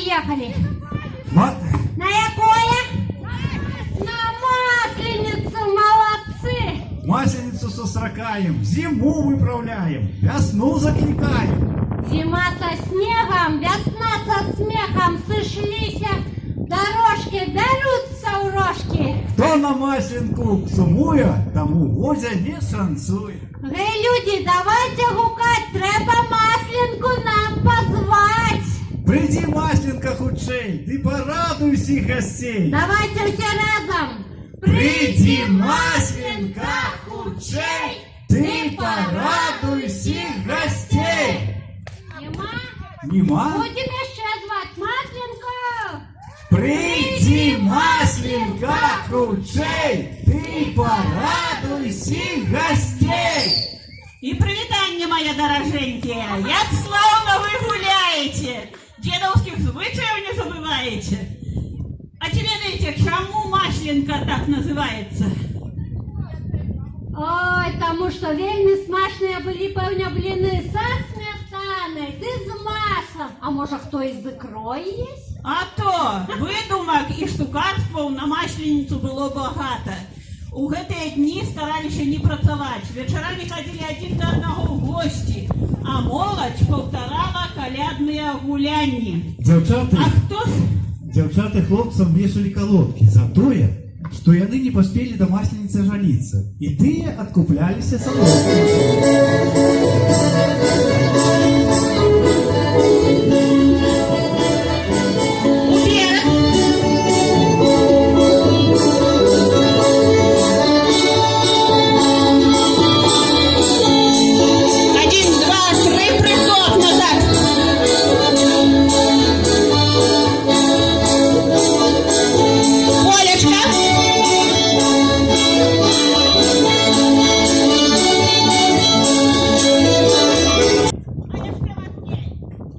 приехали. Ма... На якое? На Масленицу, молодцы. Масленицу состракаем, зиму выправляем, весну закликаем. Зима со снегом, весна со смехом, сошлись дорожки, берутся урожки. Хто на Масленку сумує, тому Возя не шансує. Гей, люди, давайте гукать, треба Масленку нам позвать. Приди, Масленка, худшей, ти порадуй всіх гостей. Давайте все разом. Приди, Масленка, худшей, ти порадуй всіх гостей. Нема? Нема? Будем еще звать Масленку. Приди, Масленка, худшей, ти порадуй всіх гостей. І привітання, моє дороженьке! Як славно ви гуляєте! Дедовських звичаїв не забуваєте! А чи ведаєте, чому Масленка так називається? Ой, тому що вельми смачні були, певно, блини со сметаною, ти з маслом. А може, хто із ікрою є? А то видумок і штукарствів на Масленицю було багато. У гэтыя дні стараліся не працаваць. Вечарамі хадзілі адзін да аднаго ў госці, а моладзь паўтарала калядныя гулянні. Дзяўчаты, А хто ж? дзяўчаты хлопцам вешалі колодкі за тое, што яны не паспелі да Масленицы жаніцца, і тыя адкупляліся салодкамі.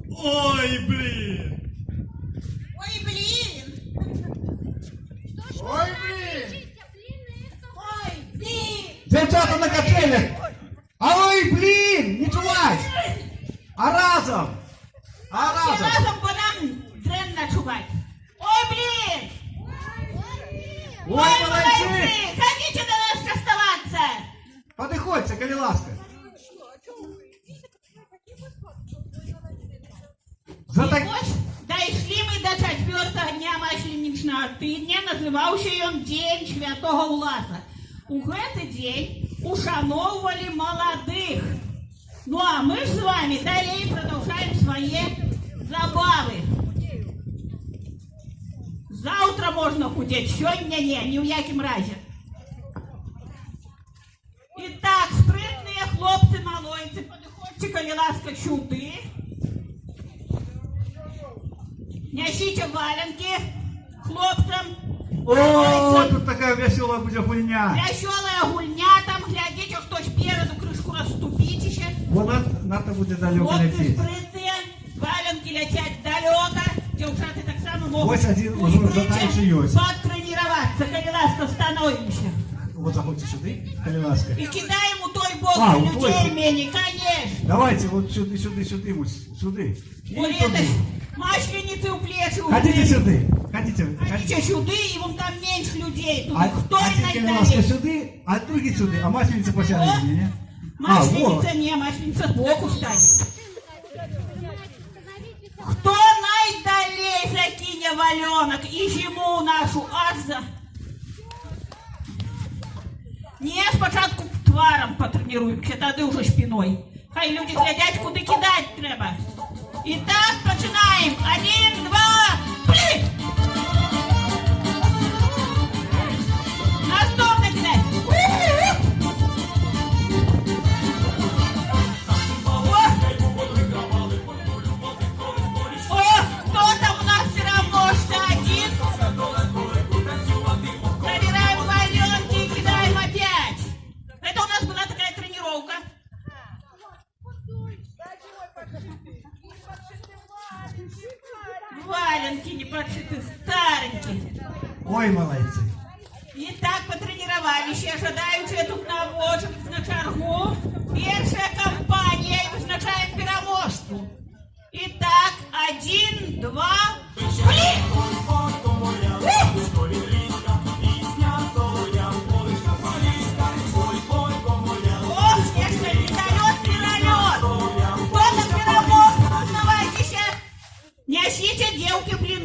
Ой, блин! Ой, блін! Ой, блин! Ой, блін! Дзяўчата на качелях! А ой, блін, не чуваць! А разом! А Всі разом! разом, бо нам дрэнна чуваць. Ой, блін! Ой, молодцы! Ходите до нас частоваться! Падыходзьце, калі ласка! За І так... вось дайшлі мы до 4-го дня масленічнага тыдня, называўся ён Дзень Святого Уласа. У гэты дзень ушаноўвалі маладых. Ну а мы ж з вами далей продолжаем свае забавы. Завтра можна худзець, сёння не, ні ў якім разе. І так, спрытныя хлопцы малойцы, падыходзьце, калі ласка, сюды. Нясите валенки хлопцам. О, тут такая веселая будет гульня! Веселая гульня, там глядите, кто спереду крышку расступитесь. Вон надо будет далеко Хлопцы лететь. спрытные, валенки летят далеко. Девчата так само могут. Вось один уже задача есть. Потренироваться, коли ласка становимся. Вот заходите сюда, калі ласка. И кидаем у той бок А, у той людей бок. менее, конечно. Давайте вот сюда, сюда, сюда, вот сюда. И Вот туда. это масленицы в плечи. Хотите сюда? Хотите? Хотите сюда, и вон там меньше людей. Тут А кто один калі ласка найдалее? сюда, а другий сюда, а масленица посередине, не? Масленица не, масленица сбоку стань. Кто найдалей закине валенок и зиму нашу аж за... Не, спочатку тваром потренируемся, тады уже спиной. Хай люди глядять, куди кидать треба. І так, починаем. 1, 2, плі! Наступний кидай. О, кто там у нас все равно, что один? Собираем валенки и кидаем опять. Это у нас была такая тренировка. Валенки не подшиты, старенькие. Ой, молодцы. І так потренувалися, жадаючи тут наводжують на чергу. Перша кампанія і визначаємо переможцю. І так, 1, 2,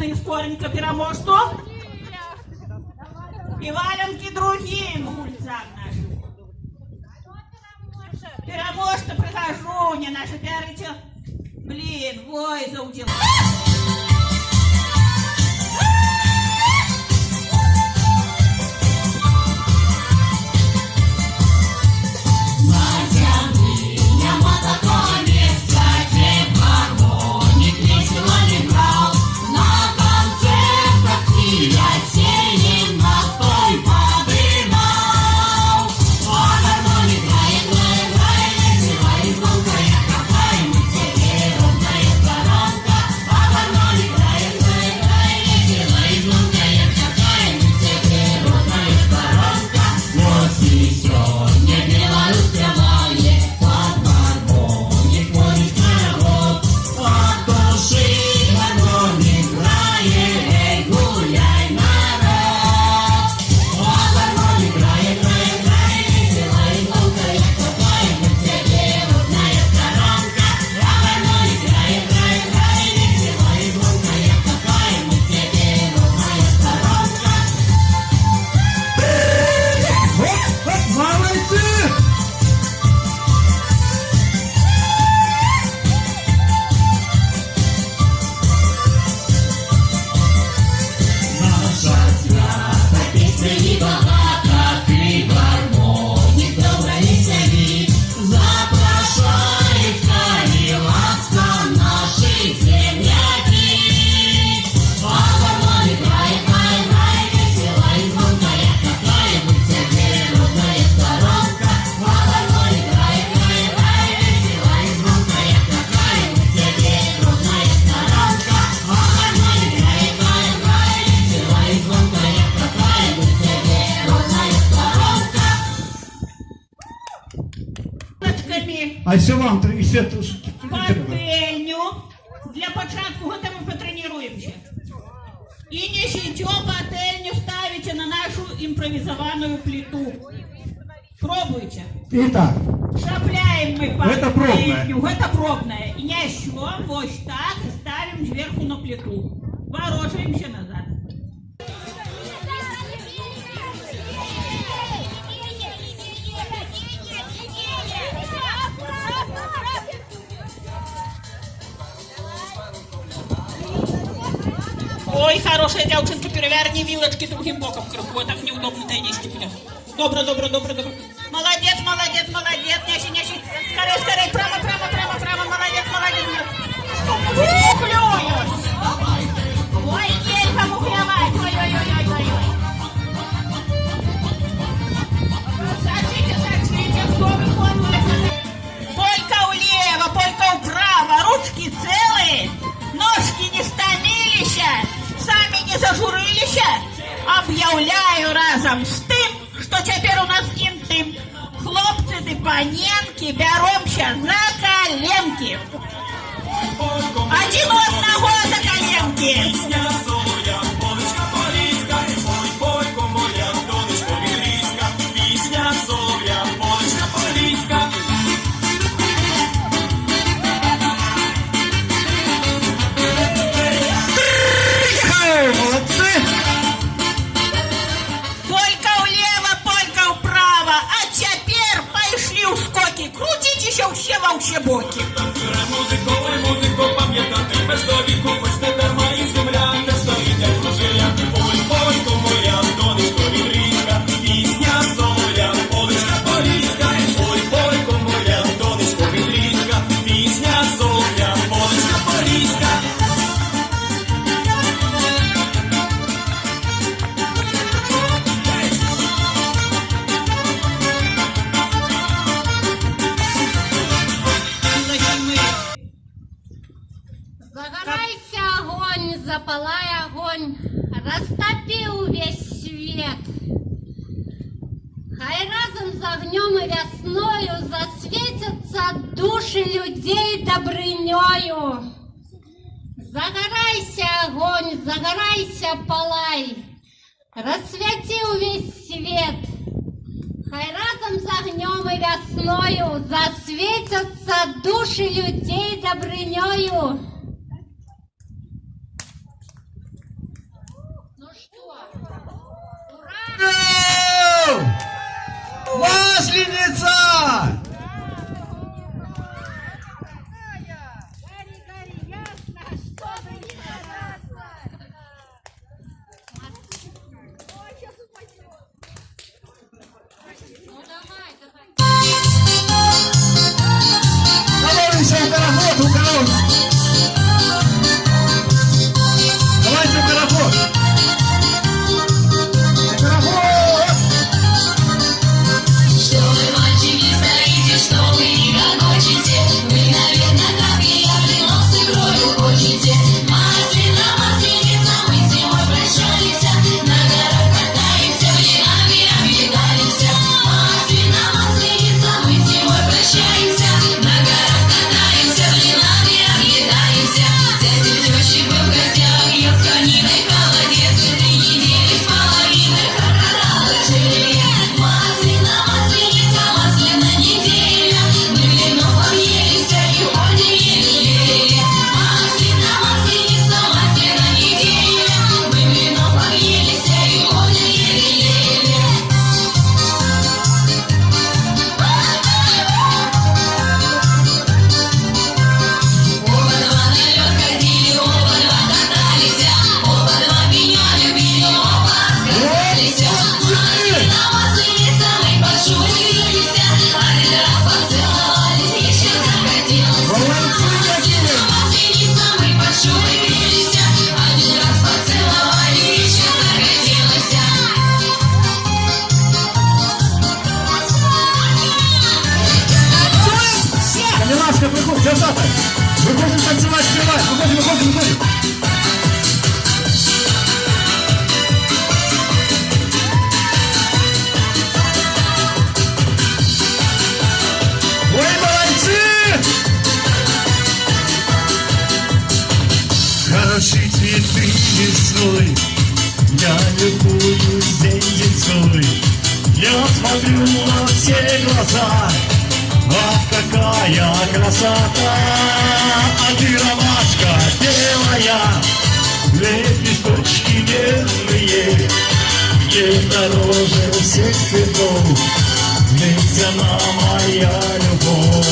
блины скоренько переможцу. И валенки другим гульцам нашим. Переможца прихожу, не наши пиарите. Блин, ой, заудила. А ще вам ще Пательню. Для початку вот мы потренируемся. И несите пательню ставите на нашу импровизованную плиту. Пробуйте. Итак, Шапляем мы Это пробная. пательню. Это пробная. И несем вот так и ставим сверху на плиту. Ворочаемся назад. Ой, хорошая девчонка, переверни вилочки другим боком. Вот так неудобно нести будет. Добро. Молодец. Неси. Скорей. Право. Молодец. Мухлюешь. Ой, елька мухлевать. Ой. Сочите, кто выходит. Полька улево, полька вправо. Ручки целые, ножки не стомились, сами не зажурились. Объявляю разом с тем, что теперь у нас интим. Хлопцы ды паненки, беремся за коленки. Один у одного за коленки. молодцы! Полька влево, полька вправо. А теперь пошли у скоки. Крутитесь все во все боки. Музику пам'ятати, без довіку, хоч не дарма і земля не стоїть, як кружия. Ой, полько моя, донечко відрізка, пісня соля, поличка поліська. Ой, полько моя, донечко відрізка, пісня соля, поличка поліська. Загорайся, огонь, запалай огонь, растопил весь свет. Хай разом с огнем и весною засветятся души людей добрынёю. Загорайся, огонь, загорайся, палай, рассветил весь свет. Хай разом с огнем и весною засветятся души людей добрынёю. Масленица! Давайте в караход, у кого? Давайте в караход. Караход! Что вы, мальчики, стоите, что вы не гоночите? Вы, наверное, как и я, блинов с игрой хочете. Маслина, масленица, мы зимой прощались, на горах катаемся, блинами объедаемся. Маслина, масленица, мы зимой прощаемся, на горах катаемся, блинами объедаемся. Дядя тещи был в гостях, ел с кониной холодец, 3 недели с половиной, как жили. Маслина, масленица, масляная неделя, мы блинов объелись и ходим еле-еле. Маслина, масленица, масляная неделя, мы блинов объелись и ходим еле-еле. Оба два на лед ходили, оба два катались, оба два меня любили, оба отказались. Маслина, масленица, мы пошутились, один раз поцеловались, еще захотелось. Маслина, масленица, мы пошутились, один раз поцеловались, еще захотелось. Камилашка, выходит, девчата! Выходим танцевать, снимать! Выходим! Ой, молодцы! Хорошие цветы весной, я любуюсь день-деньской. Я смотрю на все глаза, ах, какая красота! А ты, ромашка белая, лепесточки нежные, мне дороже всех цветов, ведь она моя любовь.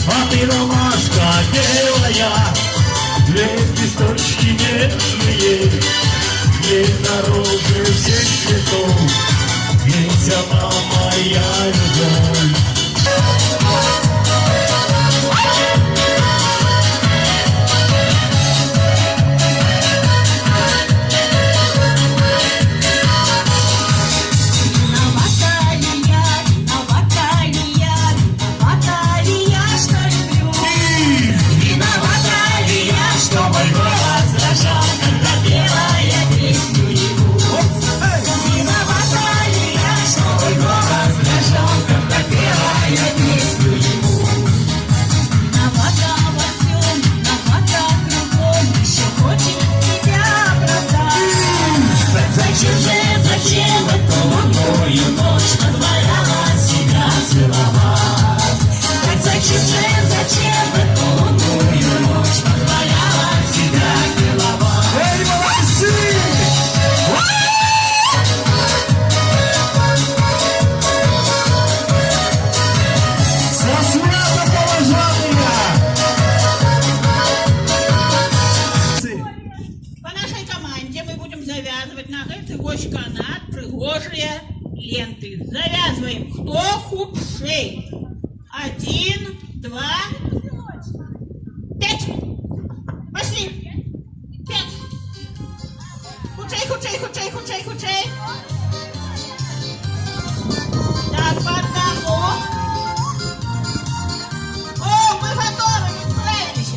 А ты, ромашка белая, лепесточки нежные, мне дороже всех цветов, ведь она моя любовь. Виновата ли я, что люблю? Виновата ли я, что мой голос дрожал, когда пела я песню ему? Виновата ли я, что мой голос дрожал, когда пела я песню ему? Виновата во всем, виновата кругом, еще хочет тебя оправдать. Зачем в эту лунную ночь позволяла себя целовать? Так зачем в эту лунную ночь позволяла себя целовать? Эй, молодцы! Со света По нашей команде мы будем завязывать на гэты вось канат прыгожие ленты. Завязываем. Кто худший? 1, 2, 5. Пошли. 5. Худшей. Так, по одному. О, мы готовы, мы справились.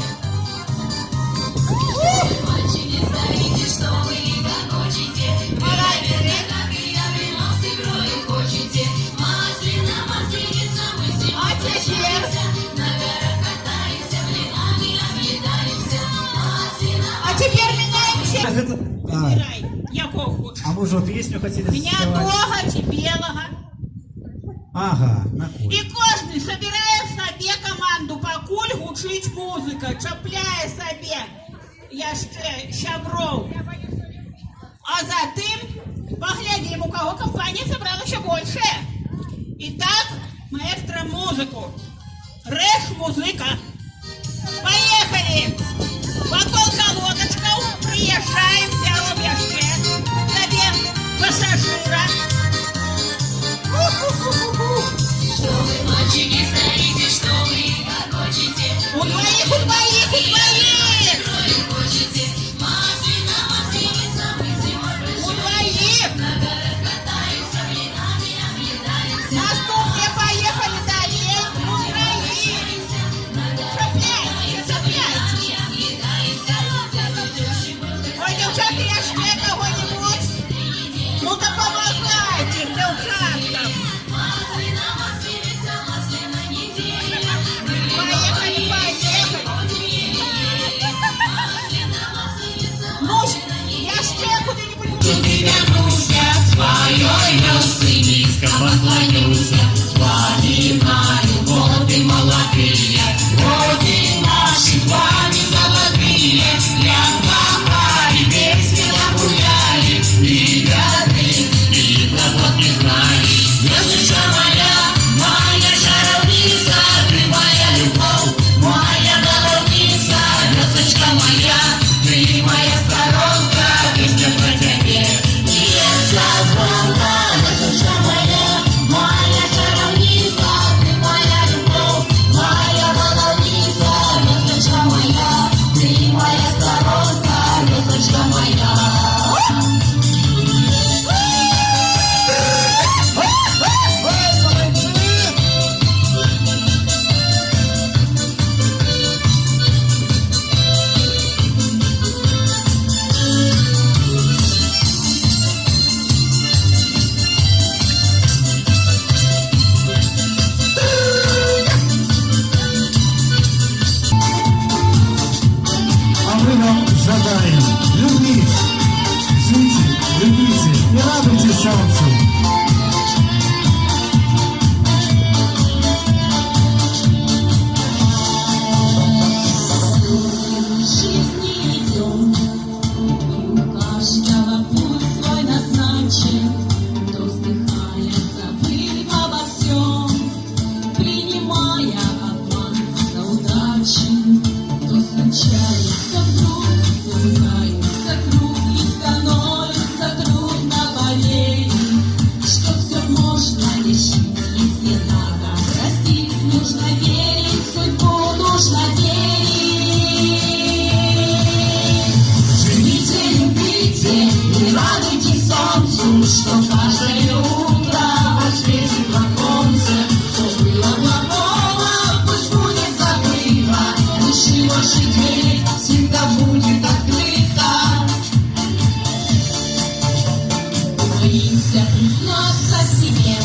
Мальчики, смотрите, что вы не гоночите. Вы, наверное, как и я, блинов с игрой хочете. Маслина, масленица, мы зимой прощаемся, на горах катаемся, блинами объедаемся. Маслина, А теперь меняемся. А, Выбирай, якого хочешь. а може пісню хотіли Гнятого співати? чи белого. Ага, на І куль. кожен собирає собі команду, покуль гучить музика, чапляє собі яще щабров. А за тим поглядим, у кого компанія зібрала ще більше. Итак, маэстро, музыку. Рэш, музыка. Поехали! Вокол колодочков приезжаем, берем яшке. Зовем пассажира. Что вы, мальчики, стоите, что вы гогочете? У двоих, у двоих, у двоих! Крови хочете? Маслина, масленица, мы зимой У проживем. двоих! На горах катаются, блинами объедаемся. На ступке поехали далее. У троих! Цепляйте, цепляйте! Ой, девчата, яшке кого-нибудь? Ну-ка помогайте девчаткам! Маслина, масленица, маслина неделя. Поехали, поехали! Ну, яшке куда-нибудь! Вернуся своей вёсы, низко поклонюся. Вспоминаю годы молодые, годы наши с вами золотые. Ляпахали, весело гуляли, и годы, и глазок не знали. Звездочка моя, моя чаровница, ты моя любовь, моя головница. Звездочка моя, ты моя сторонка, песня про тебя. Льется звонко, звездочка моя, моя чаровница, ты моя любовь, моя головница. Звездочка моя, ты моя сторонка, звездочка моя. А мы вам задаем любить, жите, любите и радуйтесь солнцу. Жизни идем, и у каждого путь свой назначен. То вздыхая, забыв обо всем, принимая обман за удачи, то случается вдруг, замыкается круг и становится трудно болеть. Что все можно решить, если надо простить, нужно верить в судьбу, нужно верить. Живите, любите и радуйтесь солнцу, что каждое утро осветит в оконце. Что было плохого, пусть будет забыто, души вашей дверь всегда будет открыта. Боимся признаться себе,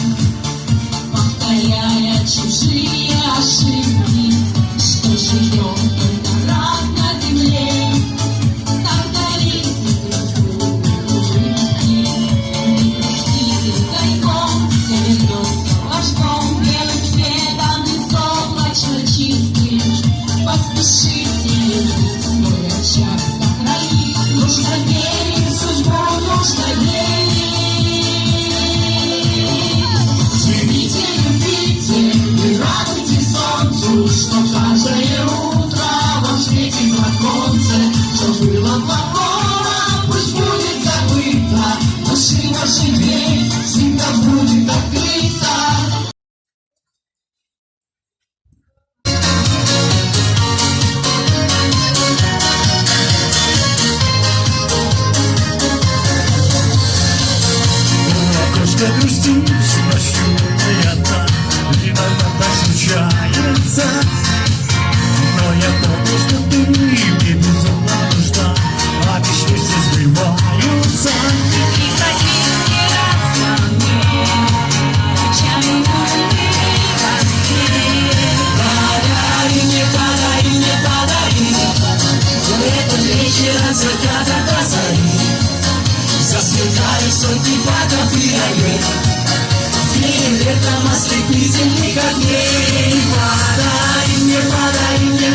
повторяя чужие ошибки, что живем только раз на земле. Тогда рисуем улыбки, не грустите тайком, все вернется ложком, белым цветом безоблачно чистым. Поспешите любить свой очаг сохранить, нужно верить в судьбу, нужно верить. Живите, любите и радуйтесь солнцу, что каждое утро вам светит в оконце. Что было плохого, пусть будет забыто, души вашей дверь всегда будет открыта. Окошко грустишь, ночью я так, иногда так случается. Но я помню, что ты мне безумно нужна, а мечты все сбываются. Подари мне, подари, этот вечер от заката до зари. Засверкали сотни факов и огней, веем летом ослепительных огней. Подари мне,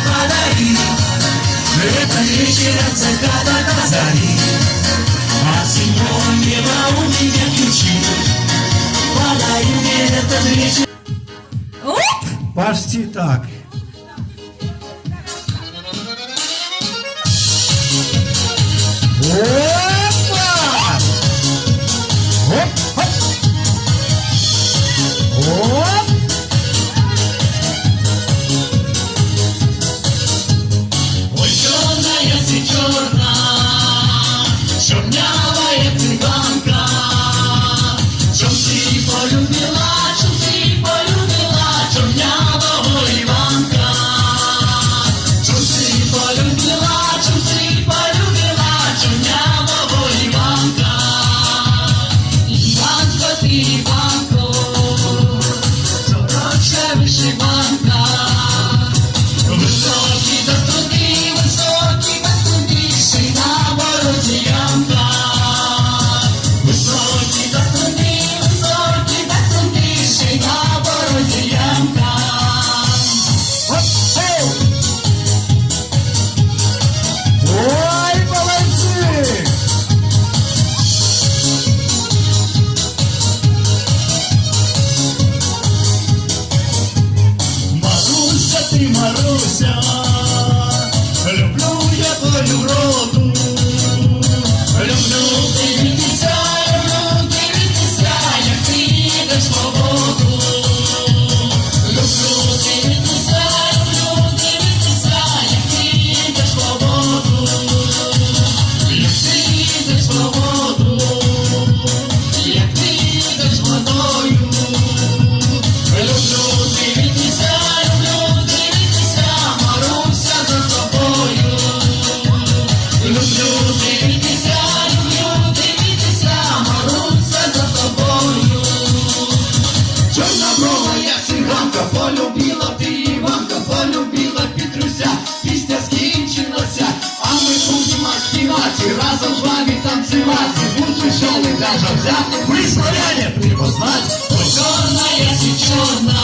подари, этот вечер от заката до зари. От седьмого неба у меня ключи. Подари и где-то движется. Почти так. Опа! Оп, оп. Оп. Ой, черная ты черна, чернявая цыганка. Чем ты полюбила, чернявого Иванка? Чем ты полюбила, чернявого Иванка? Иванка ты, Иванко, сорочка вышиванка. Высокий до струны, шина морозе ямка. Высокий до струны, шина морозе ямка. Ой, молодцы! Маруся, ты Маруся, люблю я твою роду. Люблю дивитися, як ти йдеш по воду. Люблю дивитися, як ти йдеш по воду. Як ти йдеш по воду, як ти йдеш водою. Люблю дивитися, Маруся, за тобою. Люблю дивитися, Маруся, за тобою. Чорноброва, як циганка, полюбила ти Іванка, полюбила Петруся. Пісня скінчилася, а ми будемо співати, разом з вами танцювати. Будь веселий даже взяти, ми славяне, треба знати. Ой, чорна, я си чорна.